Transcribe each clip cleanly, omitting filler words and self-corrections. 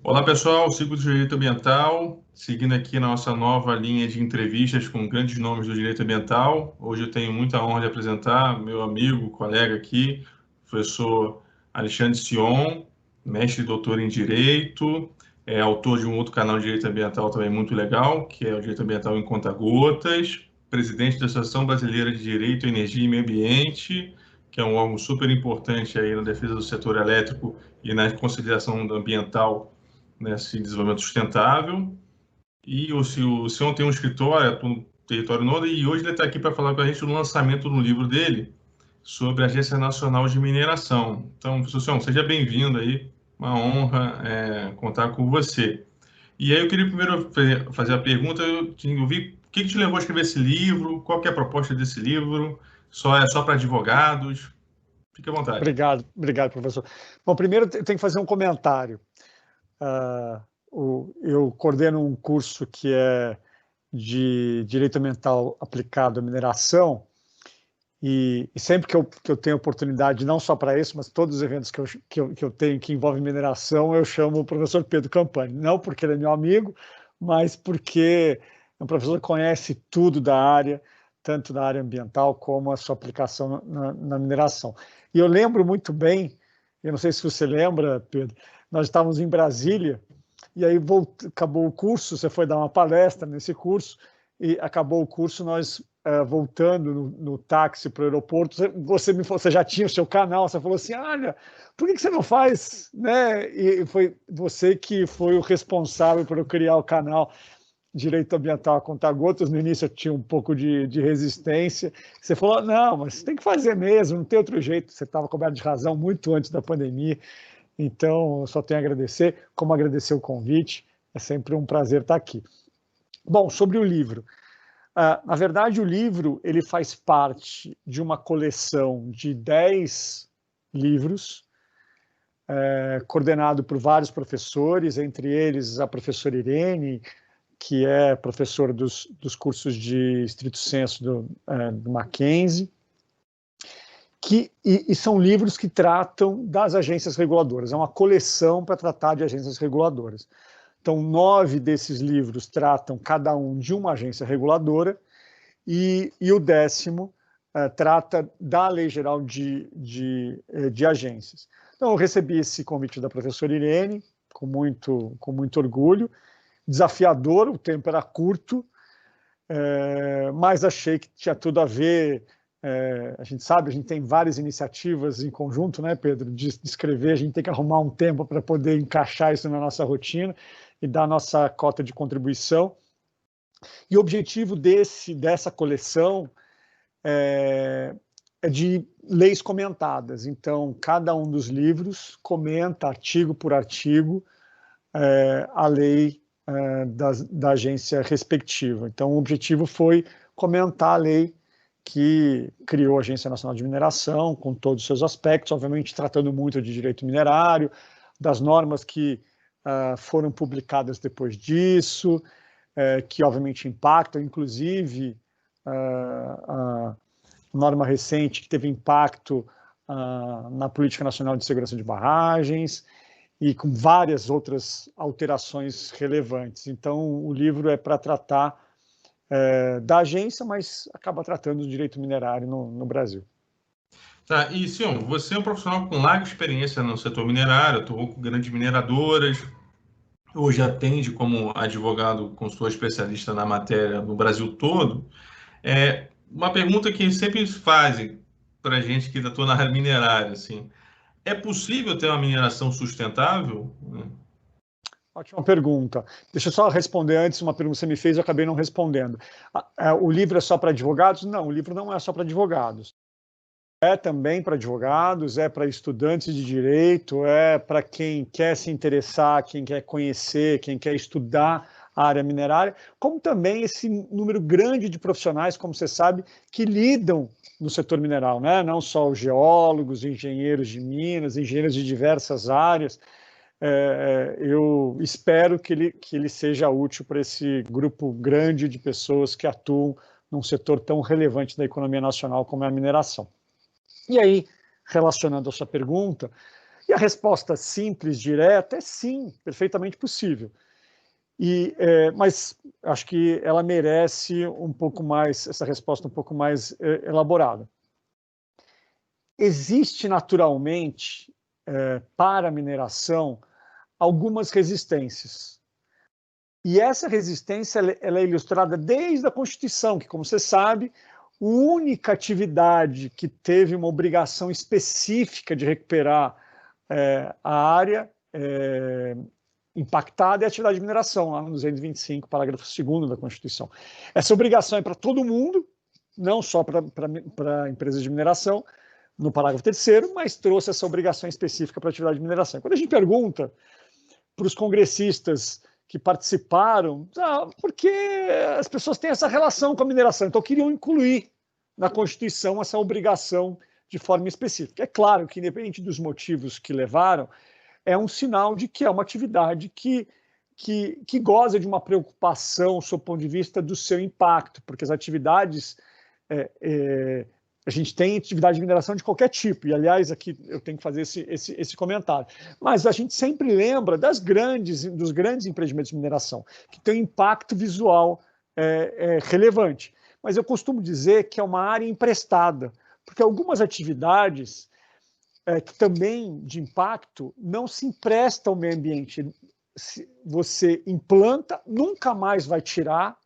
Olá pessoal, Ciclo de Direito Ambiental, seguindo aqui na nossa nova linha de entrevistas com grandes nomes do direito ambiental. Hoje eu tenho muita honra de apresentar meu amigo, colega aqui, professor Alexandre Sion, mestre e doutor em Direito, é autor de um outro canal de Direito Ambiental também muito legal, que é o Direito Ambiental em Conta-Gotas, presidente da Associação Brasileira de Direito, Energia e Meio Ambiente, que é um órgão super importante aí na defesa do setor elétrico e na conciliação ambiental nesse desenvolvimento sustentável. E o senhor tem um escritório, atua no território nodo, e hoje ele está aqui para falar com a gente do lançamento do livro dele sobre a Agência Nacional de Mineração. Então, professor Sion, seja bem-vindo aí, uma honra contar com você. E aí eu queria primeiro fazer a pergunta, eu vi o que te levou a escrever esse livro, qual que é a proposta desse livro, só para advogados? Fique à vontade. Obrigado, professor. Bom, primeiro eu tenho que fazer um comentário. Eu coordeno um curso que é de Direito Ambiental aplicado à mineração, e sempre que eu tenho oportunidade, não só para isso, mas todos os eventos que eu tenho que envolvem mineração, eu chamo o professor Pedro Campani. Não porque ele é meu amigo, mas porque é um professor que conhece tudo da área, tanto da área ambiental como a sua aplicação na mineração. E eu lembro muito bem, eu não sei se você lembra, Pedro, nós estávamos em Brasília, e aí acabou o curso, você foi dar uma palestra nesse curso, e acabou o curso, nós voltando no táxi para o aeroporto, você já tinha o seu canal, você falou assim, olha, por que você não faz? Né? E foi você que foi o responsável por eu criar o canal Direito Ambiental a Conta-Gotas. No início eu tinha um pouco de resistência. Você falou, não, mas tem que fazer mesmo, não tem outro jeito. Você estava coberto de razão muito antes da pandemia. Então, eu só tenho a agradecer, como agradecer o convite. É sempre um prazer estar aqui. Bom, sobre o livro. Na verdade, o livro ele faz parte de uma coleção de 10 livros, coordenado por vários professores, entre eles a professora Irene, que é professor dos cursos de estrito sensu do Mackenzie, e são livros que tratam das agências reguladoras. É uma coleção para tratar de agências reguladoras. Então, 9 desses livros tratam cada um de uma agência reguladora, e o 10º trata da Lei Geral de Agências. Então, eu recebi esse convite da professora Irene, com muito orgulho, desafiador, o tempo era curto, mas achei que tinha tudo a ver. A gente sabe, a gente tem várias iniciativas em conjunto, né, Pedro, de escrever, a gente tem que arrumar um tempo para poder encaixar isso na nossa rotina e dar a nossa cota de contribuição. E o objetivo dessa coleção é de leis comentadas. Então, cada um dos livros comenta, artigo por artigo, a lei da agência respectiva. Então, o objetivo foi comentar a lei que criou a Agência Nacional de Mineração, com todos os seus aspectos, obviamente tratando muito de direito minerário, das normas que foram publicadas depois disso, que obviamente impactam, inclusive a norma recente que teve impacto na Política Nacional de Segurança de Barragens, e com várias outras alterações relevantes. Então, o livro é para tratar da agência, mas acaba tratando do direito minerário no Brasil. Tá, e Sion, você é um profissional com larga experiência no setor minerário, atuou com grandes mineradoras, hoje atende como advogado, consultor especialista na matéria no Brasil todo. Uma pergunta que sempre fazem para a gente que atua na área minerária, assim, é possível ter uma mineração sustentável? Ótima pergunta. Deixa eu só responder antes uma pergunta que você me fez, eu acabei não respondendo. O livro é só para advogados? Não, o livro não é só para advogados. É também para advogados, é para estudantes de direito, é para quem quer se interessar, quem quer conhecer, quem quer estudar a área minerária, como também esse número grande de profissionais, como você sabe, que lidam no setor mineral, né? Não só os geólogos, engenheiros de minas, engenheiros de diversas áreas. Eu espero que ele seja útil para esse grupo grande de pessoas que atuam num setor tão relevante da economia nacional como é a mineração. E aí, relacionando a sua pergunta, E a resposta simples, direta, é sim, perfeitamente possível. Mas acho que ela merece um pouco mais, essa resposta um pouco mais elaborada. Existe naturalmente, para a mineração, algumas resistências. E essa resistência ela é ilustrada desde a Constituição, que, como você sabe, a única atividade que teve uma obrigação específica de recuperar a área impactada é a atividade de mineração, lá no 225, parágrafo 2º da Constituição. Essa obrigação é para todo mundo, não só para empresas de mineração, no parágrafo 3º, mas trouxe essa obrigação específica para a atividade de mineração. Quando a gente pergunta para os congressistas que participaram, por que as pessoas têm essa relação com a mineração? Então, queriam incluir na Constituição essa obrigação de forma específica. É claro que, independente dos motivos que levaram, é um sinal de que é uma atividade que goza de uma preocupação sob o ponto de vista do seu impacto, porque as atividades... a gente tem atividade de mineração de qualquer tipo, e, aliás, aqui eu tenho que fazer esse comentário. Mas a gente sempre lembra dos grandes empreendimentos de mineração, que têm um impacto visual relevante. Mas eu costumo dizer que é uma área emprestada, porque algumas atividades que também de impacto não se emprestam ao meio ambiente. Você implanta, nunca mais vai tirar,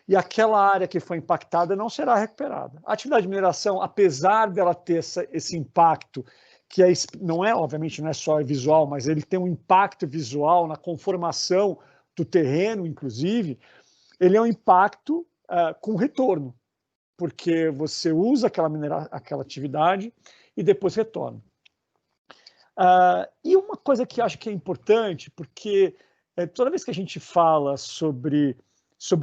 e aquela área que foi impactada não será recuperada. A atividade de mineração, apesar dela ter esse impacto, que obviamente não é só visual, mas ele tem um impacto visual na conformação do terreno, inclusive, ele é um impacto com retorno, porque você usa aquela atividade e depois retorna. E uma coisa que acho que é importante, porque toda vez que a gente fala sobre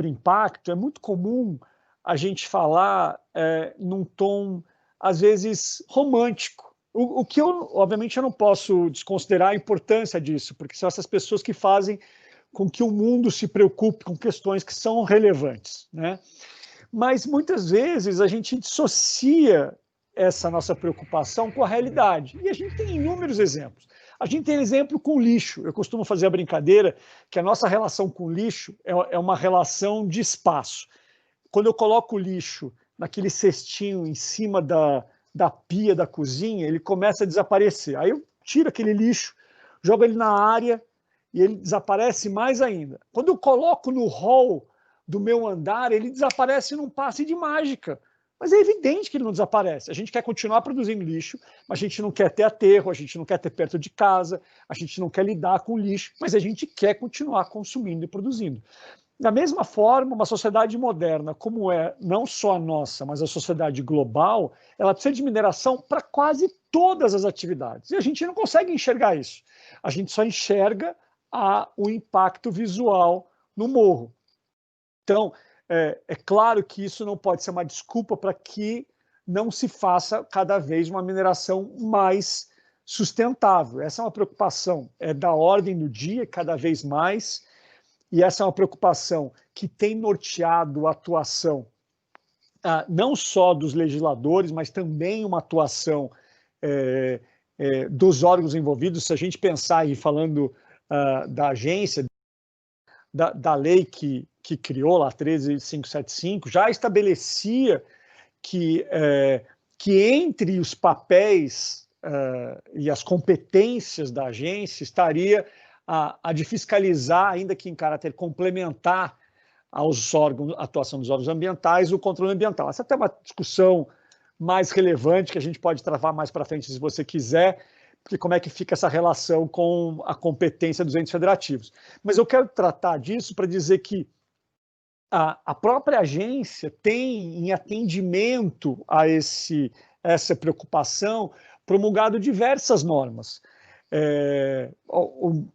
impacto, é muito comum a gente falar num tom, às vezes, romântico. O que, obviamente, eu não posso desconsiderar a importância disso, porque são essas pessoas que fazem com que o mundo se preocupe com questões que são relevantes, né? Mas, muitas vezes, a gente dissocia essa nossa preocupação com a realidade. E a gente tem inúmeros exemplos. A gente tem exemplo com lixo. Eu costumo fazer a brincadeira que a nossa relação com lixo é uma relação de espaço. Quando eu coloco o lixo naquele cestinho em cima da pia da cozinha, ele começa a desaparecer. Aí eu tiro aquele lixo, jogo ele na área e ele desaparece mais ainda. Quando eu coloco no hall do meu andar, ele desaparece num passe de mágica. Mas é evidente que ele não desaparece. A gente quer continuar produzindo lixo, mas a gente não quer ter aterro, a gente não quer ter perto de casa, a gente não quer lidar com lixo, mas a gente quer continuar consumindo e produzindo. Da mesma forma, uma sociedade moderna, como é não só a nossa, mas a sociedade global, ela precisa de mineração para quase todas as atividades. E a gente não consegue enxergar isso. A gente só enxerga o impacto visual no morro. Então, é claro que isso não pode ser uma desculpa para que não se faça cada vez uma mineração mais sustentável. Essa é uma preocupação da ordem do dia, cada vez mais, e essa é uma preocupação que tem norteado a atuação não só dos legisladores, mas também uma atuação dos órgãos envolvidos. Se a gente pensar aí, falando da agência, da lei que criou lá, 13575, já estabelecia que entre os papéis e as competências da agência estaria a de fiscalizar, ainda que em caráter complementar aos órgãos, a atuação dos órgãos ambientais, o controle ambiental. Essa é até uma discussão mais relevante que a gente pode travar mais para frente, se você quiser, porque como é que fica essa relação com a competência dos entes federativos. Mas eu quero tratar disso para dizer que a própria agência tem, em atendimento a essa preocupação, promulgado diversas normas.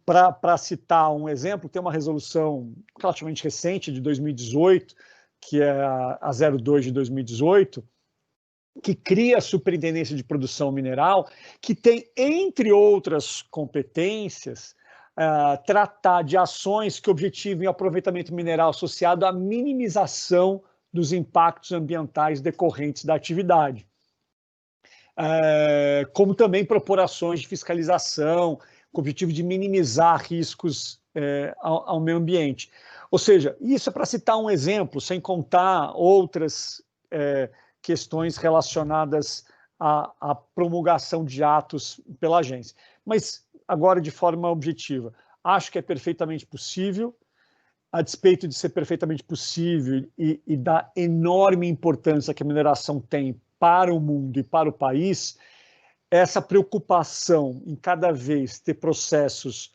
Para citar um exemplo, tem uma resolução relativamente recente, de 2018, que é a 02 de 2018, que cria a Superintendência de Produção Mineral, que tem, entre outras competências, tratar de ações que objetivem o aproveitamento mineral associado à minimização dos impactos ambientais decorrentes da atividade. como também propor ações de fiscalização, com o objetivo de minimizar riscos ao meio ambiente. Ou seja, isso é para citar um exemplo, sem contar outras questões relacionadas à promulgação de atos pela agência. Mas, agora, de forma objetiva, acho que é perfeitamente possível, a despeito de ser perfeitamente possível e da enorme importância que a mineração tem para o mundo e para o país, essa preocupação em cada vez ter processos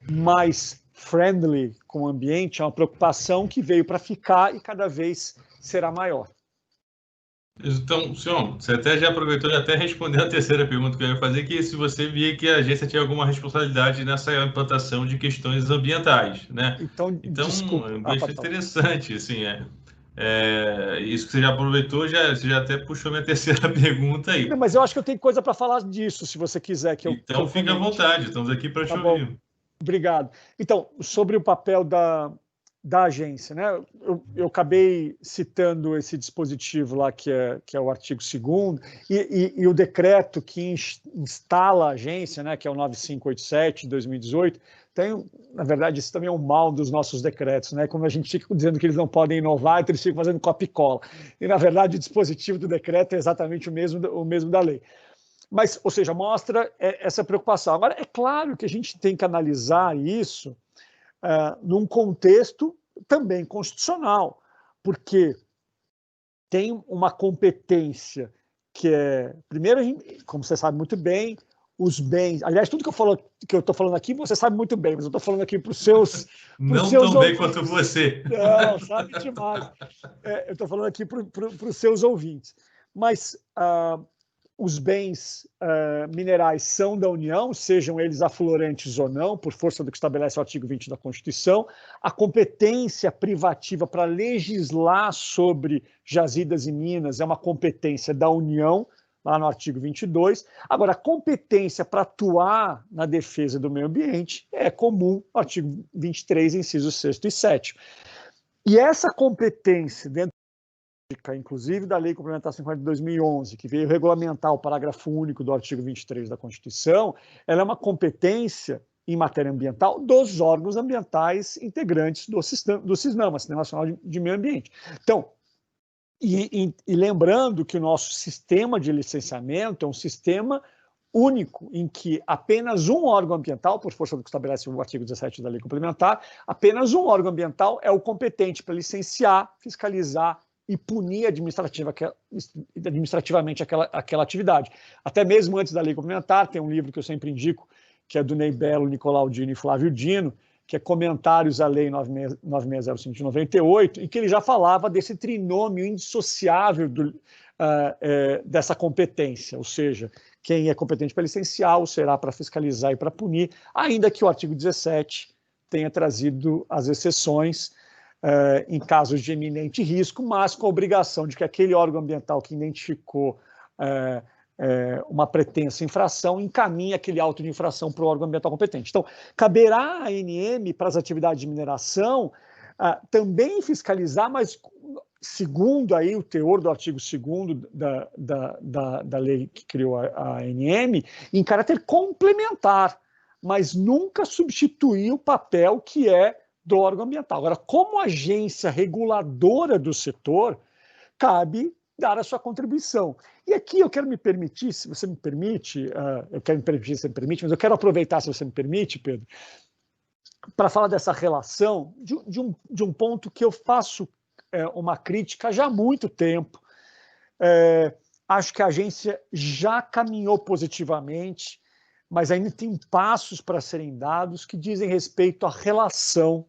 mais friendly com o ambiente é uma preocupação que veio para ficar e cada vez será maior. Então, senhor, você até já aproveitou e até respondeu a terceira pergunta que eu ia fazer, que se você via que a agência tinha alguma responsabilidade nessa implantação de questões ambientais, né? Então, desculpa. É bastante interessante, assim, isso que você já aproveitou, você já até puxou minha terceira pergunta aí. Não, mas eu acho que eu tenho coisa para falar disso, se você quiser que eu Então, fica à vontade, estamos aqui para te ouvir. Obrigado. Então, sobre o papel da agência, né? Eu acabei citando esse dispositivo lá, que é o artigo 2º, e o decreto que instala a agência, né, que é o 9587 de 2018, na verdade, isso também é um mal dos nossos decretos, né? Como a gente fica dizendo que eles não podem inovar, então eles ficam fazendo copia e cola. E, na verdade, o dispositivo do decreto é exatamente o mesmo da lei. Mas, ou seja, mostra essa preocupação. Agora, é claro que a gente tem que analisar isso num contexto também constitucional, porque tem uma competência que primeiro, como você sabe muito bem, os bens. Aliás, tudo que eu estou falando aqui, você sabe muito bem, mas eu estou falando aqui para os seus. Não tão bem quanto você. Não, sabe demais. Eu estou falando aqui para os seus ouvintes. Mas os bens minerais são da União, sejam eles aflorantes ou não, por força do que estabelece o artigo 20 da Constituição. A competência privativa para legislar sobre jazidas e minas é uma competência da União, lá no artigo 22. Agora, a competência para atuar na defesa do meio ambiente é comum ao artigo 23, incisos 6º e 7º. E essa competência, dentro inclusive da Lei Complementar 50 de 2011, que veio regulamentar o parágrafo único do artigo 23 da Constituição, ela é uma competência em matéria ambiental dos órgãos ambientais integrantes do SISNAMA, Sistema Nacional de Meio Ambiente. Então, e lembrando que o nosso sistema de licenciamento é um sistema único, em que apenas um órgão ambiental, por força do que estabelece o artigo 17 da Lei Complementar, apenas um órgão ambiental é o competente para licenciar, fiscalizar e punir administrativamente aquela atividade. Até mesmo antes da Lei Complementar, tem um livro que eu sempre indico, que é do Ney Belo, Nicolau Dino e Flávio Dino, que é Comentários à Lei 9605 de 98, em que ele já falava desse trinômio indissociável dessa competência, ou seja, quem é competente para licenciar, ou será para fiscalizar e para punir, ainda que o artigo 17 tenha trazido as exceções em casos de eminente risco, mas com a obrigação de que aquele órgão ambiental que identificou uma pretensa infração encaminhe aquele auto de infração para o órgão ambiental competente. Então, caberá à ANM, para as atividades de mineração, também fiscalizar, mas segundo aí o teor do artigo 2º da lei que criou a ANM, em caráter complementar, mas nunca substituir o papel que é do órgão ambiental. Agora, como agência reguladora do setor, cabe dar a sua contribuição. E aqui eu quero me permitir, se você me permite, eu quero me permitir se você me permite, mas eu quero aproveitar, se você me permite, Pedro, para falar dessa relação de um ponto que eu faço uma crítica já há muito tempo. Acho que a agência já caminhou positivamente, mas ainda tem passos para serem dados que dizem respeito à relação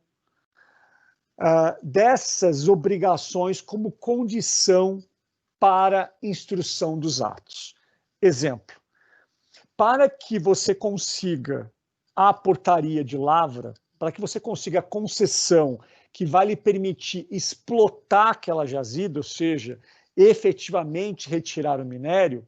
dessas obrigações como condição para instrução dos atos. Exemplo, para que você consiga a portaria de lavra, para que você consiga a concessão que vai lhe permitir explotar aquela jazida, ou seja, efetivamente retirar o minério,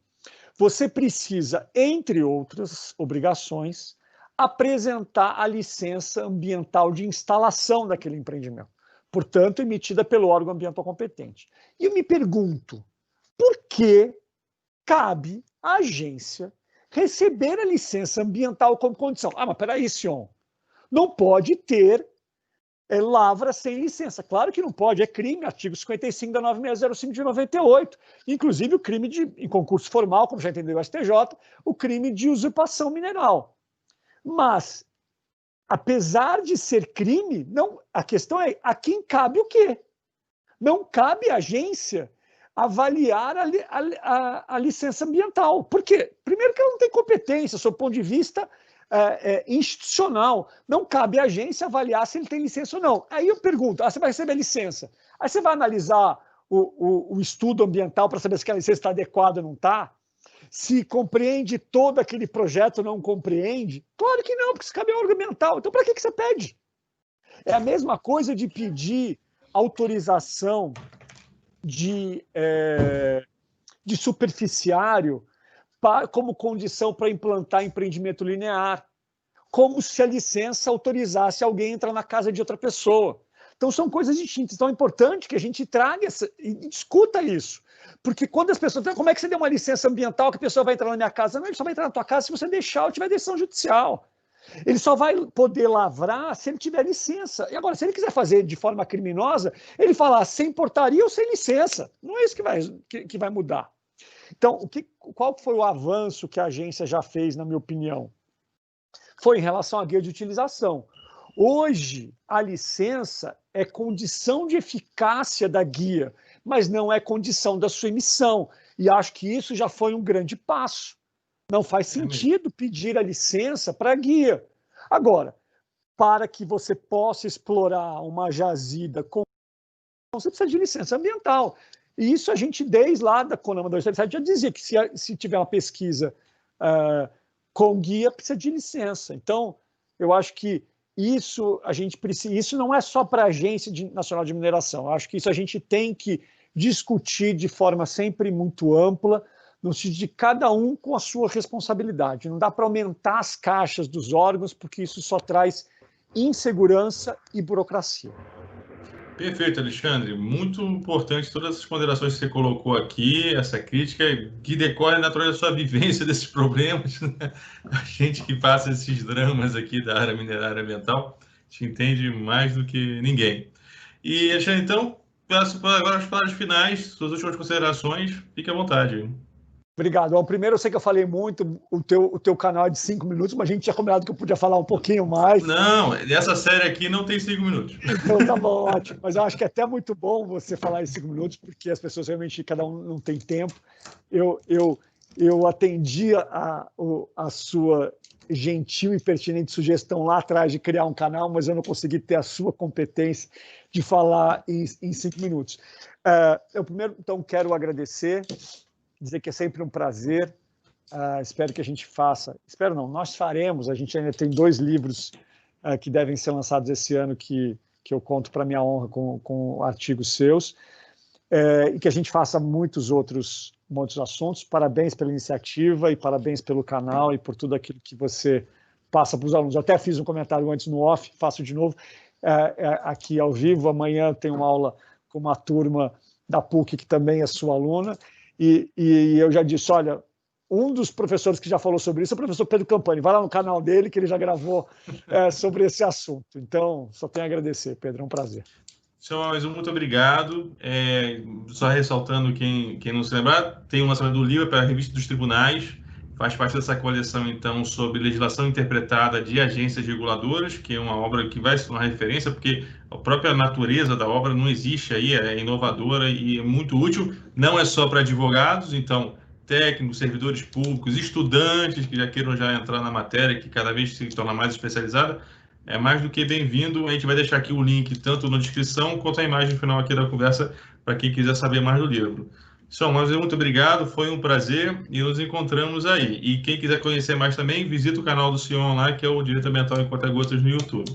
você precisa, entre outras obrigações, apresentar a licença ambiental de instalação daquele empreendimento, portanto, emitida pelo órgão ambiental competente. E eu me pergunto, por que cabe a agência receber a licença ambiental como condição. Ah, mas peraí, Sion, não pode ter lavra sem licença. Claro que não pode, é crime, artigo 55 da 9605 de 98. Inclusive o crime em concurso formal, como já entendeu o STJ, o crime de usurpação mineral. Mas, apesar de ser crime, não, a questão é a quem cabe o quê? Não cabe à agência avaliar a licença ambiental. Por quê? Primeiro que ela não tem competência, sob o ponto de vista institucional. Não cabe à agência avaliar se ele tem licença ou não. Aí eu pergunto, você vai receber licença. Aí você vai analisar o estudo ambiental para saber se aquela licença está adequada ou não está? Se compreende todo aquele projeto ou não compreende? Claro que não, porque isso cabe ao órgão ambiental. Então, para que você pede? É a mesma coisa de pedir autorização de superficiário como condição para implantar empreendimento linear, como se a licença autorizasse alguém a entrar na casa de outra pessoa. Então, são coisas distintas. Então, é importante que a gente traga e discuta isso. Porque quando as pessoas... Como é que você deu uma licença ambiental que a pessoa vai entrar na minha casa? Não, ele só vai entrar na tua casa se você deixar ou tiver decisão judicial. Ele só vai poder lavrar se ele tiver licença. E agora, se ele quiser fazer de forma criminosa, ele fala sem portaria ou sem licença. Não é isso que vai mudar. Então, qual foi o avanço que a agência já fez, na minha opinião? Foi em relação à guia de utilização. Hoje, a licença é condição de eficácia da guia, mas não é condição da sua emissão. E acho que isso já foi um grande passo. Não faz sentido pedir a licença para a guia. Agora, para que você possa explorar uma jazida, você precisa de licença ambiental. E isso a gente, desde lá da CONAMA 277, já dizia que se tiver uma pesquisa com guia, precisa de licença. Então, eu acho que isso a gente precisa. Isso não é só para a Agência Nacional de Mineração. Eu acho que isso a gente tem que discutir de forma sempre muito ampla, no sentido de cada um com a sua responsabilidade. Não dá para aumentar as caixas dos órgãos, porque isso só traz insegurança e burocracia. Perfeito, Alexandre. Muito importante todas essas ponderações que você colocou aqui, essa crítica que decorre naturalmente da sua vivência desses problemas, né? A gente que passa esses dramas aqui da área minerária ambiental, a gente entende mais do que ninguém. E, Alexandre, então, peço agora as palavras finais, suas últimas considerações, fique à vontade. Obrigado. Bom, primeiro, eu sei que eu falei muito, o teu canal é de 5 minutos, mas a gente tinha combinado que eu podia falar um pouquinho mais. Não, essa série aqui não tem 5 minutos. Então tá bom, ótimo. Mas eu acho que é até muito bom você falar em 5 minutos, porque as pessoas realmente, cada um não tem tempo. Eu atendi a sua gentil e pertinente sugestão lá atrás de criar um canal, mas eu não consegui ter a sua competência de falar em 5 minutos. Eu primeiro, então, quero agradecer, dizer que é sempre um prazer. Espero que a gente faça, espero não, nós faremos, a gente ainda tem 2 livros que devem ser lançados esse ano que eu conto para minha honra com artigos seus, e que a gente faça muitos outros assuntos. Parabéns pela iniciativa e parabéns pelo canal e por tudo aquilo que você passa para os alunos. Eu até fiz um comentário antes no off, faço de novo aqui ao vivo. Amanhã eu tenho uma aula com uma turma da PUC que também é sua aluna, e eu já disse, olha, um dos professores que já falou sobre isso é o professor Pedro Campani. Vai lá no canal dele, que ele já gravou sobre esse assunto. Então, só tenho a agradecer, Pedro, é um prazer. Senhor, mais muito obrigado. Só ressaltando, quem não se lembrar, tem um lançamento do livro para a Revista dos Tribunais, faz parte dessa coleção, então, sobre legislação interpretada de agências reguladoras, que é uma obra que vai se tornar referência, porque a própria natureza da obra não existe aí, é inovadora e é muito útil, não é só para advogados, então, técnicos, servidores públicos, estudantes que já queiram entrar na matéria, que cada vez se torna mais especializada, é mais do que bem-vindo. A gente vai deixar aqui o link tanto na descrição quanto a imagem final aqui da conversa para quem quiser saber mais do livro. Pessoal, mas muito obrigado, foi um prazer e nos encontramos aí. E quem quiser conhecer mais também, visita o canal do Sion lá, que é o Direito Ambiental em Conta-Gotas no YouTube.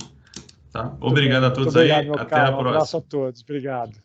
Tá? Obrigado a todos aí, até a próxima. Um abraço a todos, obrigado.